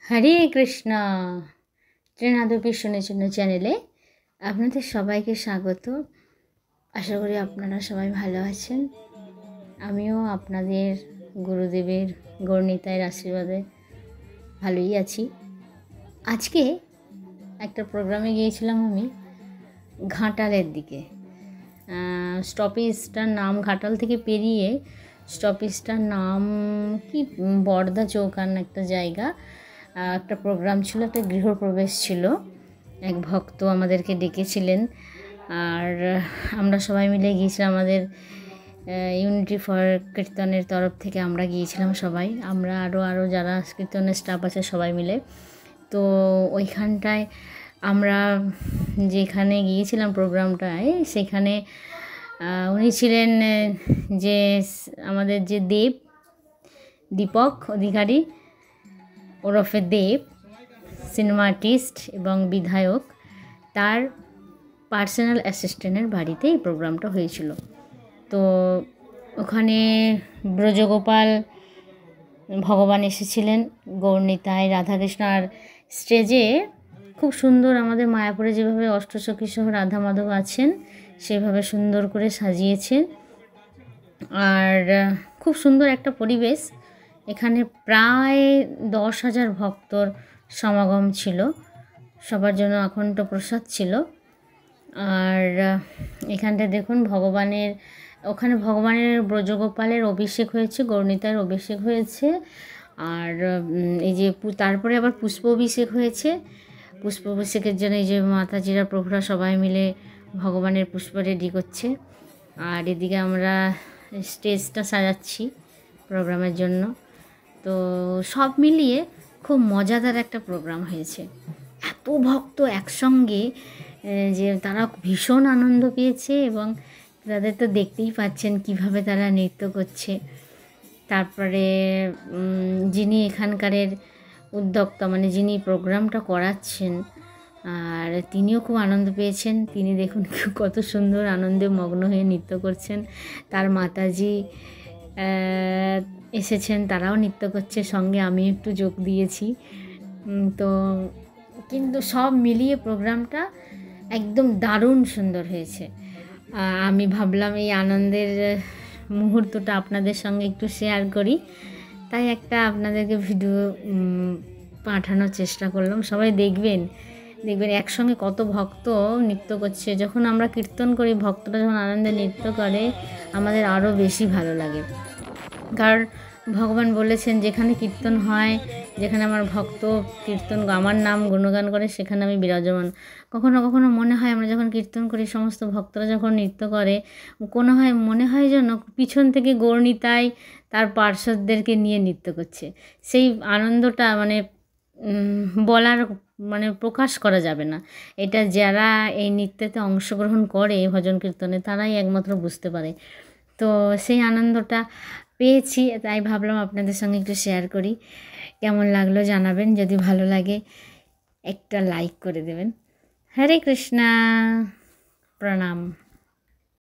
হরে কৃষ্ণা। ত্রিনাদ কৃষ্ণের জন্য চ্যানেলে আপনাদের সবাইকে স্বাগত। আশা করি আপনারা সবাই ভালো আছেন। আমিও আপনাদের গুরুদেবের গৌরনিতাইয়ের আশীর্বাদে ভালোই আছি। আজকে একটা প্রোগ্রামে গিয়েছিলাম আমি ঘাটালের দিকে। স্টপেজটার নাম ঘাটাল থেকে পেরিয়ে স্টপেজটার নাম কি বর্দা চৌকান একটা জায়গা। একটা প্রোগ্রাম ছিল, একটা গৃহপ্রবেশ ছিল। এক ভক্ত আমাদেরকে ডেকেছিলেন আর আমরা সবাই মিলে গিয়েছিলাম। আমাদের ইউনিটি ফর কীর্তনের তরফ থেকে আমরা গিয়েছিলাম সবাই, আমরা আরও যারা কীর্তনের স্টাফ আছে সবাই মিলে। তো ওইখানটায় আমরা যেখানে গিয়েছিলাম প্রোগ্রামটায়, সেখানে উনি ছিলেন যে আমাদের যে দীপক অধিকারী ওরফে দেব, সিনেমা আর্টিস্ট এবং বিধায়ক, তার পার্সোনাল অ্যাসিস্ট্যান্টের বাড়িতে এই প্রোগ্রামটা হয়েছিল। তো ওখানে ব্রজগোপাল ভগবান এসেছিলেন, গৌরনিতাই, রাধাকৃষ্ণ। আর স্টেজে খুব সুন্দর, আমাদের মায়াপুরে যেভাবে অষ্টসখী সহ রাধা মাধব আছেন সেভাবে সুন্দর করে সাজিয়েছে। আর খুব সুন্দর একটা পরিবেশ। এখানে প্রায় 10,000 ভক্তর সমাগম ছিল, সবার জন্য অখণ্ড প্রসাদ ছিল। আর এখানটা দেখুন ওখানে ভগবানের ব্রজগোপালের অভিষেক হয়েছে, গৌরনিতাইয়ের অভিষেক হয়েছে। আর এই যে তারপরে আবার পুষ্প অভিষেক হয়েছে। পুষ্প অভিষেকের জন্য এই যে মাতাজিরা প্রভুরা সবাই মিলে ভগবানের পুষ্প রেডি করছে। আর এদিকে আমরা স্টেজটা সাজাচ্ছি প্রোগ্রামের জন্য। তো সব মিলিয়ে খুব মজাদার একটা প্রোগ্রাম হয়েছে। এত ভক্ত একসঙ্গে যে তারা ভীষণ আনন্দ পেয়েছে, এবং তাদের তো দেখতেই পাচ্ছেন কিভাবে তারা নৃত্য করছে। তারপরে যিনি এখানকারের উদ্যোক্তা, মানে যিনি প্রোগ্রামটা করাচ্ছেন, আর তিনিও খুব আনন্দ পেয়েছেন। তিনি দেখুন কত সুন্দর আনন্দে মগ্ন হয়ে নৃত্য করছেন। তার মাতাজি এসেছেন, তারাও নৃত্য করছে, সঙ্গে আমি একটু যোগ দিয়েছি। তো কিন্তু সব মিলিয়ে প্রোগ্রামটা একদম দারুণ সুন্দর হয়েছে। আমি ভাবলাম এই আনন্দের মুহূর্তটা আপনাদের সঙ্গে একটু শেয়ার করি, তাই একটা আপনাদেরকে ভিডিও পাঠানোর চেষ্টা করলাম। সবাই দেখবেন একসঙ্গে কত ভক্ত নৃত্য করছে। যখন আমরা কীর্তন করি, ভক্তরা যখন আনন্দে নৃত্য করে, আমাদের আরও বেশি ভালো লাগে। কারণ ভগবান বলেছেন, যেখানে কীর্তন হয়, যেখানে আমার ভক্ত কীর্তন আমার নাম গুণগান করে, সেখানে আমি বিরাজমান। কখনো কখনো মনে হয়, আমরা যখন কীর্তন করি, সমস্ত ভক্তরা যখন নৃত্য করে, মনে হয় যেন পিছন থেকে গৌরনিতাই তার পার্শ্বদেরকে নিয়ে নৃত্য করছে। সেই আনন্দটা প্রকাশ করা যাবে না। এটা যারা এই নৃত্যেতে অংশগ্রহণ করে ভজন কীর্তনে, তারাই একমাত্র বুঝতে পারে। তো সেই আনন্দটা পেয়েছি, তাই ভাবলাম আপনাদের সঙ্গে একটু শেয়ার করি। কেমন লাগলো জানাবেন, যদি ভালো লাগে একটা লাইক করে দেবেন। হরে কৃষ্ণা, প্রণাম।